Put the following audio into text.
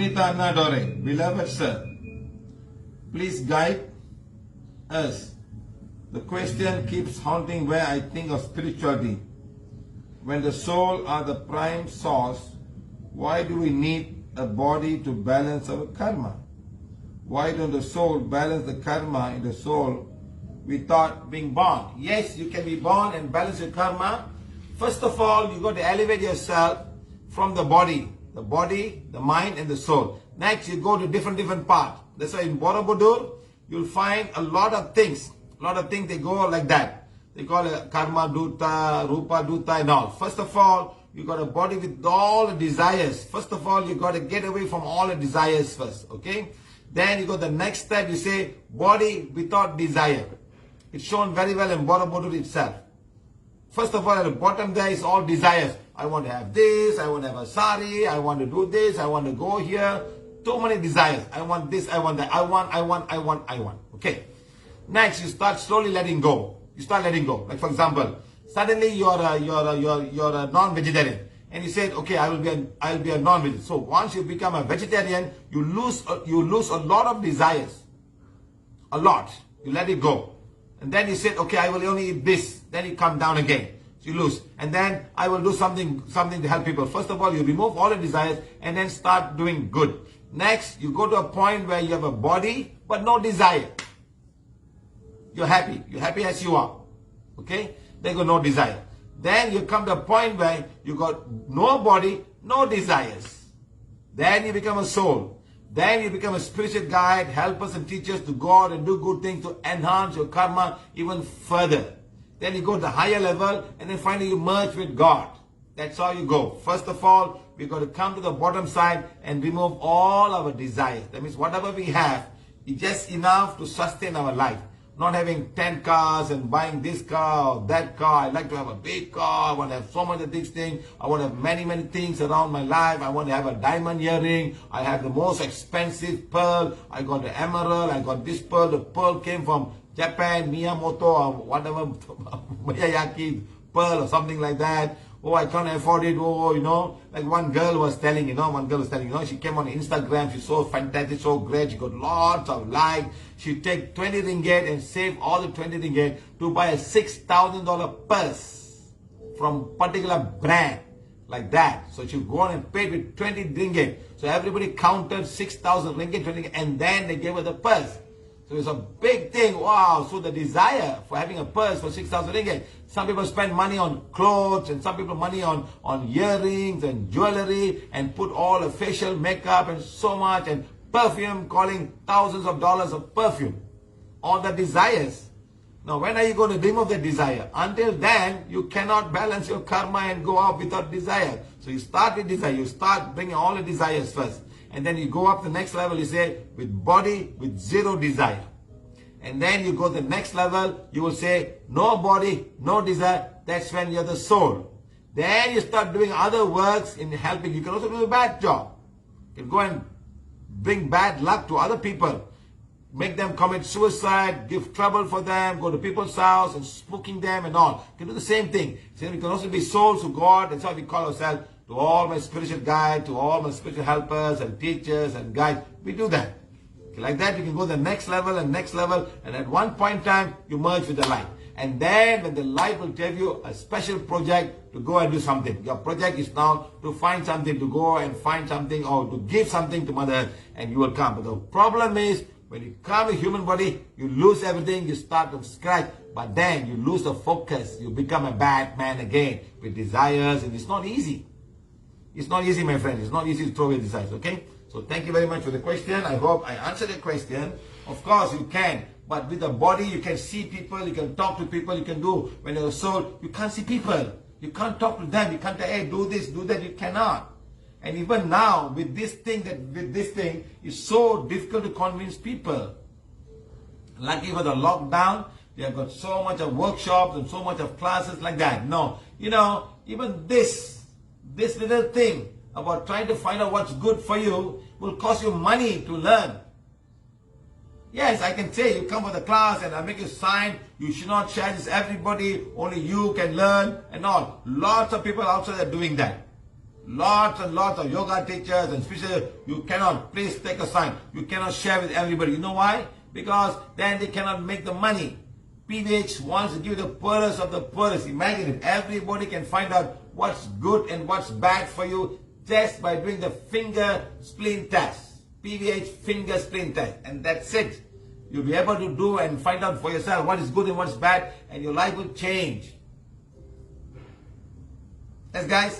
Punita Anadore, beloved sir, please guide us. The question keeps haunting where I think of spirituality. When the soul are the prime source, why do we need a body to balance our karma? Why don't the soul balance the karma in the soul without being born? Yes, you can be born and balance your karma. First of all, you got to elevate yourself from the body, the mind and the soul. Next, you go to different parts. That's why in Borobudur, you'll find a lot of things. They go like that. They call it karma duta, rupa duta and all. First of all, you got a body with all the desires. First of all, you got to get away from all the desires first, okay? Then you go the next step, you say body without desire. It's shown very well in Borobudur itself. First of all, at the bottom there is all desires. I want to have this, I want to have a sari, I want to do this, I want to go here. Too many desires. I want this, I want that. I want. Okay. Next, you start slowly letting go. You start letting go. Like for example, suddenly you're a non-vegetarian, and you said, okay, I'll be a non-vegetarian. So once you become a vegetarian, you lose a lot of desires. A lot. You let it go. And then you said, okay, I will only eat this. Then you come down again. So you lose. And then I will do something to help people. First of all, you remove all the desires and then start doing good. Next, you go to a point where you have a body but no desire. You're happy. You're happy as you are. Okay? Then you got no desire. Then you come to a point where you got no body, no desires. Then you become a soul. Then you become a spiritual guide, helpers and teachers to go out and do good things to enhance your karma even further. Then you go to the higher level and then finally you merge with God. That's how you go. First of all, we got to come to the bottom side and remove all our desires. That means whatever we have is just enough to sustain our life. Not having 10 cars and buying this car or that car. I like to have a big car. I want to have so much of these things. I want to have many things around my life. I want to have a diamond earring. I have the most expensive pearl. I got the emerald. I got this pearl. The pearl came from Japan, Miyamoto or whatever, Miyazaki pearl or something like that. Oh, I can't afford it. Oh, like one girl was telling, she came on Instagram. She's so fantastic, so great. She got lots of likes. She take 20 ringgit and save all the 20 ringgit to buy a $6,000 purse from particular brand like that. So she go on and paid with 20 ringgit. So everybody counted 6,000 ringgit, 20 ringgit, and then they gave her the purse. So it's a big thing. Wow. So the desire for having a purse for 6,000 ringgit. Some people spend money on clothes and some people money on earrings and jewelry and put all the facial makeup and so much and perfume, calling thousands of dollars of perfume. All the desires. Now when are you going to remove the desire? Until then, you cannot balance your karma and go out without desire. So you start with desire. You start bringing all the desires first. And then you go up the next level, you say, with body, with zero desire. And then you go to the next level, you will say, no body, no desire. That's when you're the soul. Then you start doing other works in helping. You can also do a bad job. You can go and bring bad luck to other people. Make them commit suicide, give trouble for them, go to people's house and spooking them and all. You can do the same thing. So we can also be souls to God. That's how we call ourselves. To all my spiritual guides, to all my spiritual helpers and teachers and guides. We do that. Like that, you can go to the next level, and at one point in time, you merge with the light. And then when the light will tell you a special project to go and do something. Your project is now to find something, to go and find something or to give something to Mother Earth, and you will come. But the problem is, when you come to human body, you lose everything, you start from scratch. But then you lose the focus. You become a bad man again with desires, and it's not easy. It's not easy, my friend. It's not easy to throw away desires, okay? So thank you very much for the question. I hope I answered the question. Of course, you can. But with the body, you can see people, you can talk to people, you can do. When you're a soul, you can't see people. You can't talk to them. You can't say, hey, do this, do that. You cannot. And even now, with this thing, it's so difficult to convince people. Lucky for the lockdown, they have got so much of workshops and so much of classes like that. No, even this little thing about trying to find out what's good for you will cost you money to learn. Yes, I can say you come for the class and I make you sign, you should not share this everybody, only you can learn and all. Lots of people outside are doing that. Lots and lots of yoga teachers and spiritual, you cannot, please take a sign, you cannot share with everybody. You know why? Because then they cannot make the money. PVH wants to give the poorest of the poorest. Imagine if everybody can find out what's good and what's bad for you just by doing the finger spleen test. PVH finger spleen test. And that's it. You'll be able to do and find out for yourself what is good and what's bad, and your life will change. Yes, guys.